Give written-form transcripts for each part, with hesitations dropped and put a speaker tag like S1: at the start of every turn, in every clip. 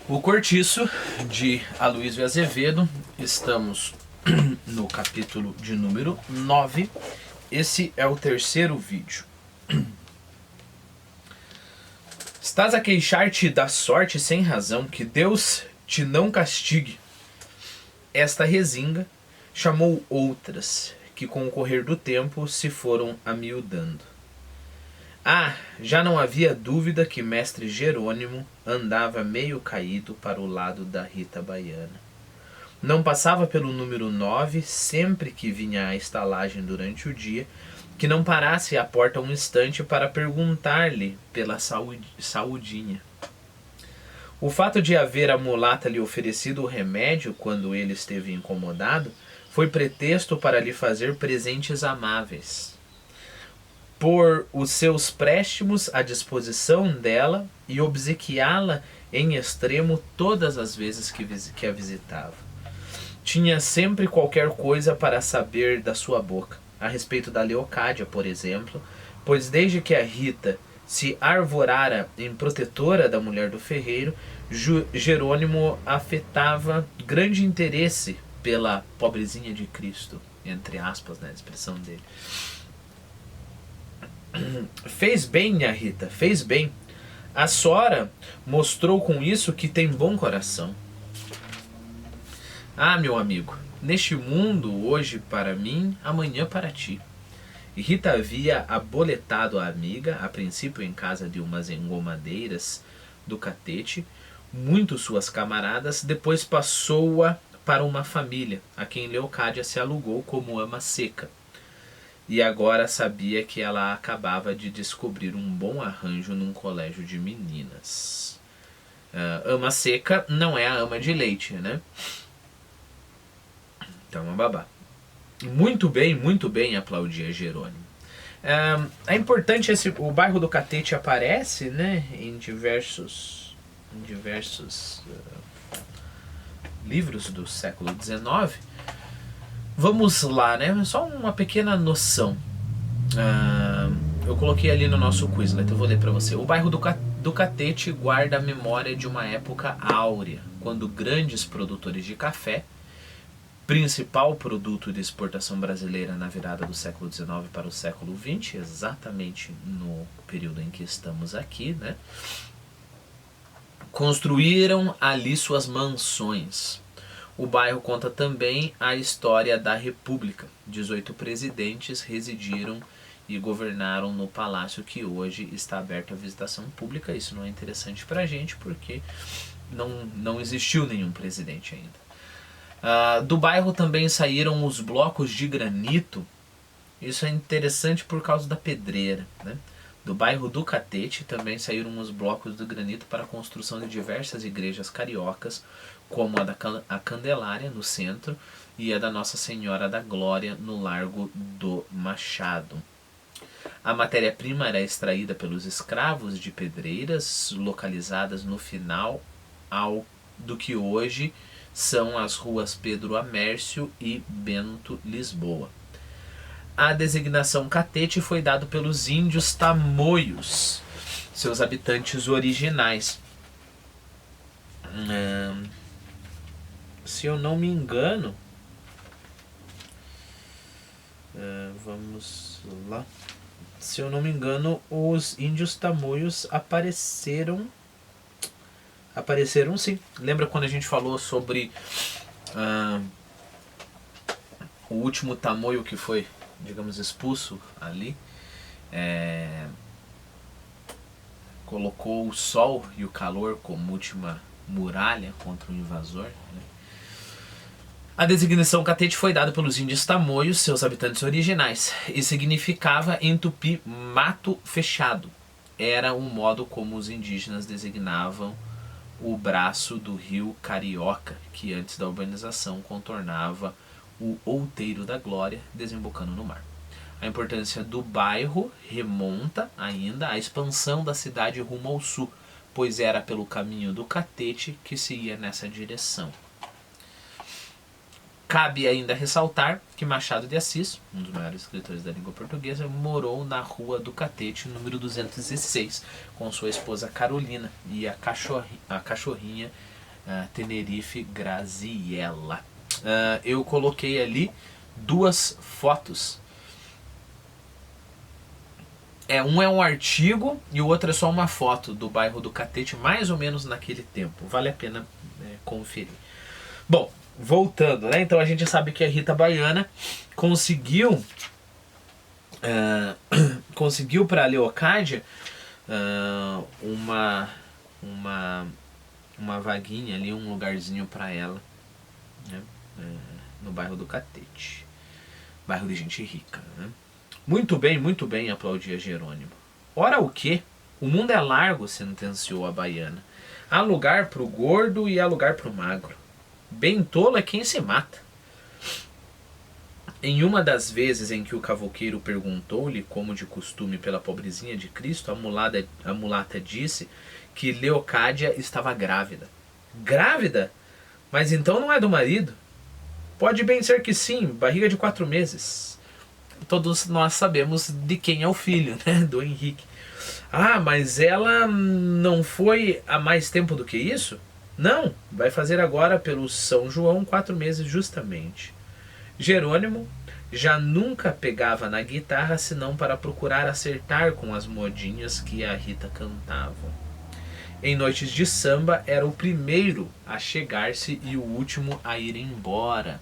S1: O Cortiço, de Aloysio Azevedo. Estamos no capítulo de número 9. Esse é o terceiro vídeo. Estás a queixar-te da sorte sem razão, que Deus te não castigue. Esta resinga chamou outras, que com o correr do tempo se foram amiudando. Já não havia dúvida que mestre Jerônimo andava meio caído para o lado da Rita Baiana. Não passava pelo número 9 sempre que vinha à estalagem durante o dia, que não parasse à porta um instante para perguntar-lhe pela saudinha. O fato de haver a mulata lhe oferecido o remédio quando ele esteve incomodado foi pretexto para lhe fazer presentes amáveis. Por os seus préstimos à disposição dela e obsequiá-la em extremo todas as vezes que a visitava. Tinha sempre qualquer coisa para saber da sua boca, a respeito da Leocádia, por exemplo, pois desde que a Rita se arvorara em protetora da mulher do ferreiro, Jerônimo afetava grande interesse pela pobrezinha de Cristo, entre aspas, né, a expressão dele. Fez bem, minha Rita, fez bem. A Sora mostrou com isso que tem bom coração. Meu amigo, neste mundo, hoje para mim, amanhã para ti. E Rita havia aboletado a amiga, a princípio em casa de umas engomadeiras do Catete, muito suas camaradas, depois passou-a para uma família, a quem Leocádia se alugou como ama seca. E agora sabia que ela acabava de descobrir um bom arranjo num colégio de meninas. Ama seca não é a ama de leite, né? Então, uma babá. Muito bem, aplaudia Jerônimo. É importante, o bairro do Catete aparece, né, em diversos livros do século XIX. Vamos lá, né? Só uma pequena noção. Eu coloquei ali no nosso Quizlet, eu vou ler para você. O bairro do Catete guarda a memória de uma época áurea, quando grandes produtores de café, principal produto de exportação brasileira na virada do século XIX para o século XX, exatamente no período em que estamos aqui, né? Construíram ali suas mansões. O bairro conta também a história da República. 18 presidentes residiram e governaram no palácio que hoje está aberto à visitação pública. Isso não é interessante pra gente porque não existiu nenhum presidente ainda. Do bairro também saíram os blocos de granito. Isso é interessante por causa da pedreira, né? Do bairro do Catete também saíram os blocos de granito para a construção de diversas igrejas cariocas, como a Candelária, no centro, e a da Nossa Senhora da Glória, no Largo do Machado. A matéria-prima era extraída pelos escravos de pedreiras, localizadas no final do que hoje são as ruas Pedro Amércio e Bento Lisboa. A designação Catete foi dada pelos índios tamoios, seus habitantes originais. Se eu não me engano, vamos lá. Se eu não me engano, os índios tamoios apareceram sim. Lembra quando a gente falou sobre o último tamoio que foi, digamos, expulso ali? Colocou o sol e o calor como última muralha contra o invasor, né? A designação Catete foi dada pelos índios tamoios, seus habitantes originais, e significava em tupi mato fechado. Era o modo como os indígenas designavam o braço do rio Carioca, que antes da urbanização contornava o Outeiro da Glória, desembocando no mar. A importância do bairro remonta ainda à expansão da cidade rumo ao sul, pois era pelo caminho do Catete que se ia nessa direção. Cabe ainda ressaltar que Machado de Assis, um dos maiores escritores da língua portuguesa, morou na Rua do Catete, número 206, com sua esposa Carolina e a cachorrinha Tenerife Graziella. Eu coloquei ali 2 fotos. Um é um artigo e o outro é só uma foto do bairro do Catete, mais ou menos naquele tempo. Vale a pena conferir. Bom, voltando, né? Então a gente sabe que a Rita Baiana conseguiu para a Leocádia uma vaguinha ali, um lugarzinho para ela, né? No bairro do Catete, bairro de gente rica, né? Muito bem, aplaudia Jerônimo. Ora o quê? O mundo é largo, sentenciou a baiana. Há lugar pro gordo e há lugar pro magro. Bem tolo é quem se mata. Em uma das vezes em que o cavouqueiro perguntou-lhe, como de costume pela pobrezinha de Cristo, a mulata disse que Leocádia estava grávida. Grávida? Mas então não é do marido? Pode bem ser que sim, barriga de 4 meses. Todos nós sabemos de quem é o filho, né? Do Henrique. Ah, mas ela não foi há mais tempo do que isso? Não, vai fazer agora pelo São João 4 meses justamente. Jerônimo já nunca pegava na guitarra senão para procurar acertar com as modinhas que a Rita cantava. Em noites de samba era o primeiro a chegar-se e o último a ir embora.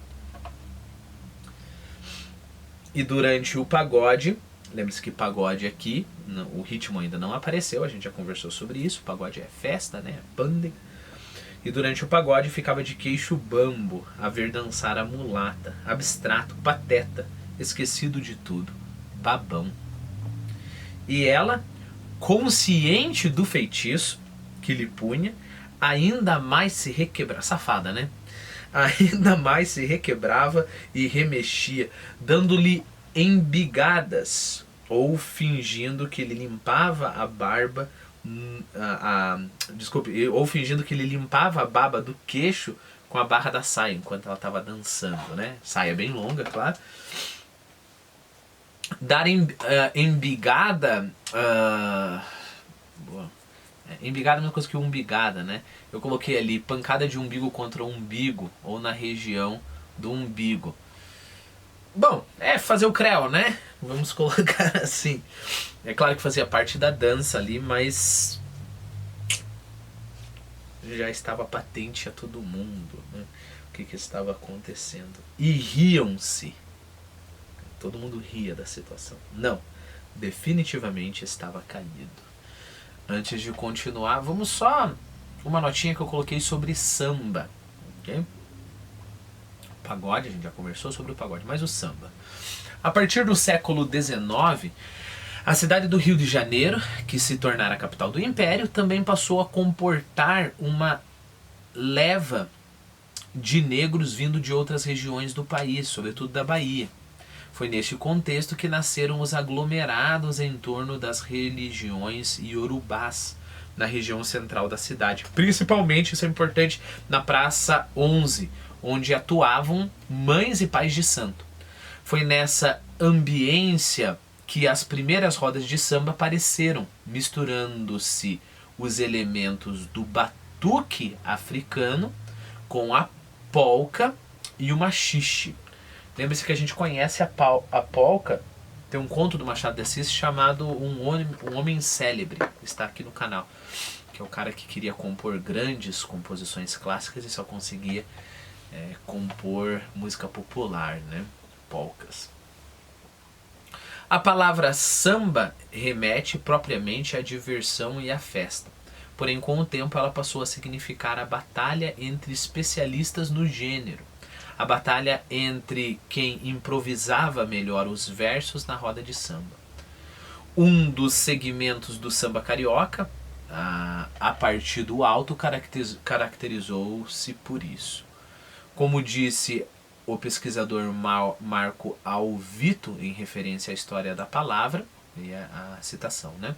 S1: E durante o pagode, lembre-se que pagode aqui, o ritmo ainda não apareceu, a gente já conversou sobre isso, pagode é festa, né? Banda. E durante o pagode ficava de queixo bambo a ver dançar a mulata, abstrato, pateta, esquecido de tudo, babão. E ela, consciente do feitiço que lhe punha, ainda mais se requebrava, safada, né? Ainda mais se requebrava e remexia, dando-lhe embigadas, ou fingindo que ele limpava a barba, ou fingindo que ele limpava a baba do queixo com a barra da saia, enquanto ela estava dançando, né? Saia bem longa, claro. Dar embigada... embigada é a mesma coisa que umbigada, né? Eu coloquei ali pancada de umbigo contra umbigo, ou na região do umbigo. Bom, fazer o creu, né? Vamos colocar assim. É claro que fazia parte da dança ali, mas já estava patente a todo mundo, né? O que estava acontecendo. E riam-se. Todo mundo ria da situação. Não, definitivamente estava caído. Antes de continuar, vamos só uma notinha que eu coloquei sobre samba, ok? Pagode, a gente já conversou sobre o pagode, mas o samba. A partir do século XIX, a cidade do Rio de Janeiro, que se tornara a capital do Império, também passou a comportar uma leva de negros vindo de outras regiões do país, sobretudo da Bahia. Foi neste contexto que nasceram os aglomerados em torno das religiões iorubás, na região central da cidade. Principalmente, isso é importante, na Praça 11, onde atuavam mães e pais de santo. Foi nessa ambiência que as primeiras rodas de samba apareceram, misturando-se os elementos do batuque africano com a polca e o machixe. Lembre-se que a gente conhece a polca, tem um conto do Machado de Assis chamado Um Homem Célebre, está aqui no canal, que é o cara que queria compor grandes composições clássicas e só conseguia compor música popular, né? Polcas. A palavra samba remete propriamente à diversão e à festa, porém com o tempo ela passou a significar a batalha entre especialistas no gênero, a batalha entre quem improvisava melhor os versos na roda de samba. Um dos segmentos do samba carioca, a partir do alto, caracterizou-se por isso. Como disse o pesquisador Marco Alvito, em referência à história da palavra, e a citação, né?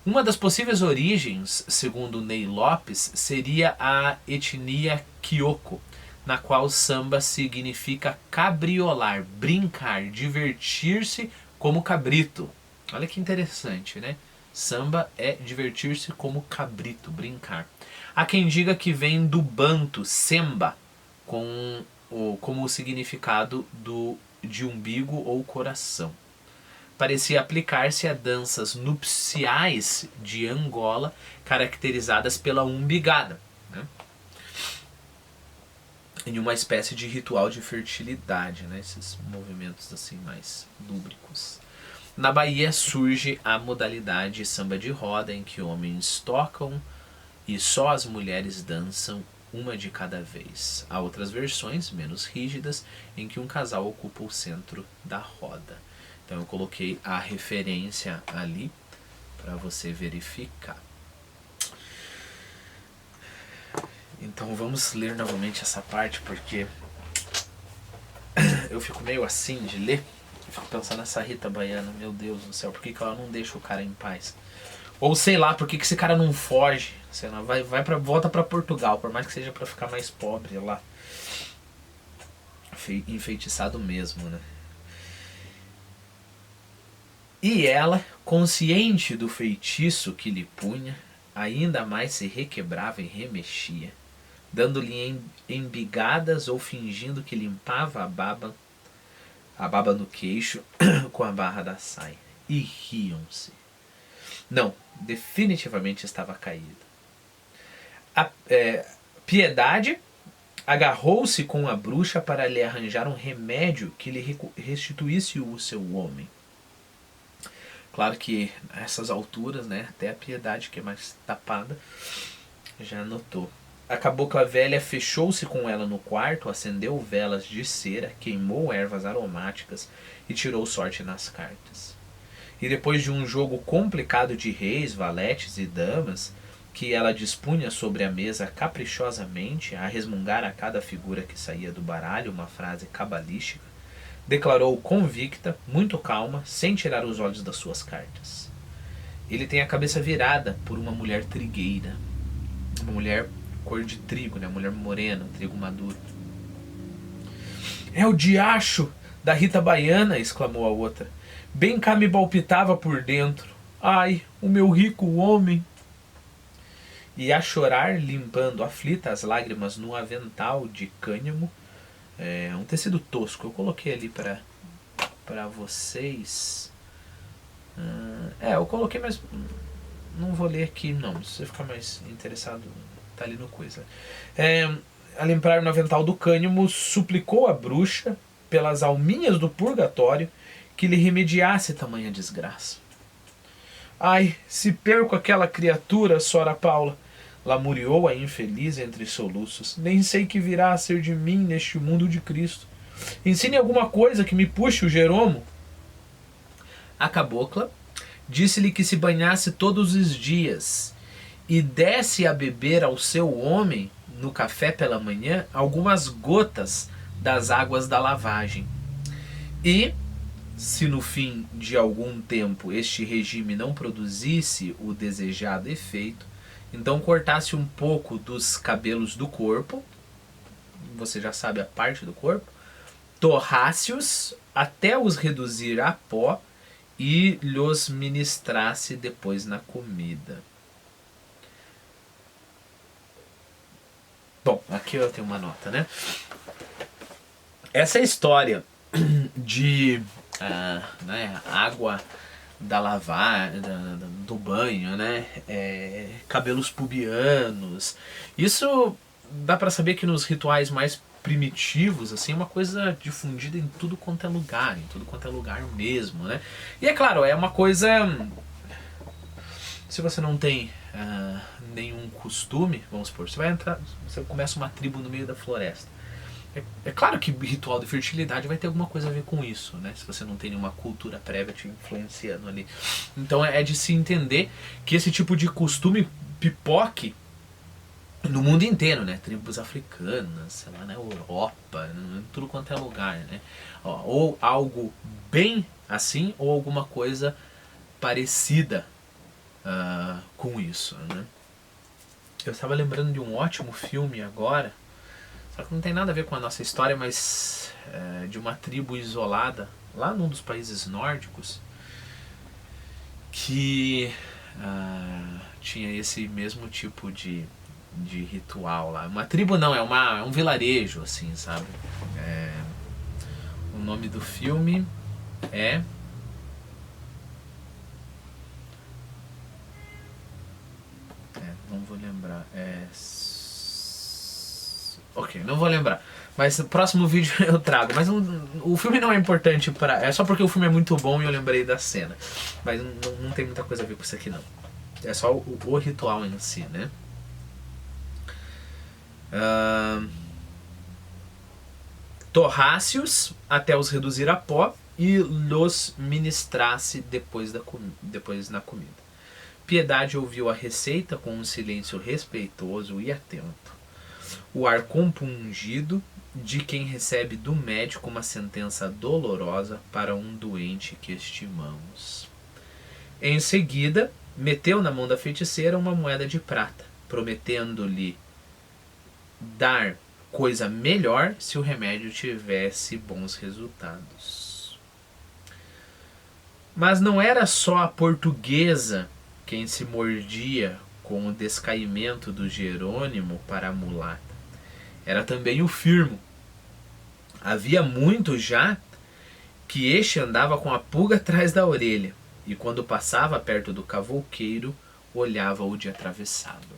S1: Uma das possíveis origens, segundo Ney Lopes, seria a etnia Kyoko, na qual samba significa cabriolar, brincar, divertir-se como cabrito. Olha que interessante, né? Samba é divertir-se como cabrito, brincar. Há quem diga que vem do banto semba, como o significado de umbigo ou coração. Parecia aplicar-se a danças nupciais de Angola, caracterizadas pela umbigada, né? Em uma espécie de ritual de fertilidade, né? Esses movimentos assim mais lúbricos. Na Bahia surge a modalidade samba de roda, em que homens tocam e só as mulheres dançam, uma de cada vez. Há outras versões, menos rígidas, em que um casal ocupa o centro da roda. Então eu coloquei a referência ali para você verificar. Então vamos ler novamente essa parte, porque eu fico meio assim de ler. Eu fico pensando nessa Rita Baiana, meu Deus do céu, por que ela não deixa o cara em paz? Ou sei lá, por que esse cara não foge? Sei lá, volta pra Portugal, por mais que seja pra ficar mais pobre lá. Enfeitiçado mesmo, né? E ela, consciente do feitiço que lhe punha, ainda mais se requebrava e remexia, dando-lhe embigadas ou fingindo que limpava a baba no queixo com a barra da saia. E riam-se. Não, definitivamente estava caída. Piedade agarrou-se com a bruxa para lhe arranjar um remédio que lhe restituísse o seu homem. Claro que a essas alturas, né, até a Piedade, que é mais tapada, já notou. A cabocla velha fechou-se com ela no quarto, acendeu velas de cera, queimou ervas aromáticas e tirou sorte nas cartas. E depois de um jogo complicado de reis, valetes e damas, que ela dispunha sobre a mesa caprichosamente, a resmungar a cada figura que saía do baralho uma frase cabalística, declarou convicta, muito calma, sem tirar os olhos das suas cartas: ele tem a cabeça virada por uma mulher trigueira, uma mulher cor de trigo, né? Uma mulher morena, trigo maduro. É o diacho da Rita Baiana, exclamou a outra. Bem cá me palpitava por dentro. Ai, o meu rico homem. E a chorar, limpando aflita as lágrimas no avental de cânhamo, um tecido tosco. Eu coloquei ali para vocês. Eu coloquei, mas não vou ler aqui não. Se você ficar mais interessado, tá ali no coisa. A limpar no avental do cânhamo, suplicou a bruxa, pelas alminhas do purgatório, que lhe remediasse tamanha desgraça. Ai, se perco aquela criatura, Sora Paula, lamuriou a infeliz entre soluços, nem sei que virá a ser de mim neste mundo de Cristo. Ensine alguma coisa que me puxe o Jeromo. A cabocla disse-lhe que se banhasse todos os dias e desse a beber ao seu homem, no café pela manhã, algumas gotas das águas da lavagem. E, se no fim de algum tempo este regime não produzisse o desejado efeito, então cortasse um pouco dos cabelos do corpo, você já sabe a parte do corpo, torrasse-os até os reduzir a pó e lhos ministrasse depois na comida. Bom, aqui eu tenho uma nota, né? Essa história de água da lavar, do banho, né? Cabelos pubianos. Isso dá pra saber que nos rituais mais primitivos, assim, é uma coisa difundida em tudo quanto é lugar mesmo, né? E é claro, é uma coisa... Se você não tem nenhum costume, vamos supor, você começa uma tribo no meio da floresta. É claro que ritual de fertilidade vai ter alguma coisa a ver com isso, né? Se você não tem nenhuma cultura prévia te influenciando ali. Então é de se entender que esse tipo de costume pipoque no mundo inteiro, né? Tribos africanas, sei lá, na Europa, em tudo quanto é lugar, né? Ou algo bem assim, ou alguma coisa parecida com isso, né? Eu estava lembrando de um ótimo filme agora, Só que não tem nada a ver com a nossa história, mas de uma tribo isolada, lá num dos países nórdicos, que tinha esse mesmo tipo de ritual lá. Uma tribo não, é um vilarejo, assim, sabe? O nome do filme é... não vou lembrar. Ok, não vou lembrar. Mas no próximo vídeo eu trago. Mas o filme não é importante para... É só porque o filme é muito bom e eu lembrei da cena. Mas não tem muita coisa a ver com isso aqui, não. É só o ritual em si, né? Torrácios, até os reduzir a pó, e los ministrasse depois na comida. Piedade ouviu a receita com um silêncio respeitoso e atento. O ar compungido de quem recebe do médico uma sentença dolorosa para um doente que estimamos. Em seguida, meteu na mão da feiticeira uma moeda de prata, prometendo-lhe dar coisa melhor se o remédio tivesse bons resultados. Mas não era só a portuguesa quem se mordia com o descaimento do Jerônimo para a mulata. Era também o Firmo. Havia muito já que este andava com a pulga atrás da orelha, e quando passava perto do cavouqueiro, olhava-o de atravessado.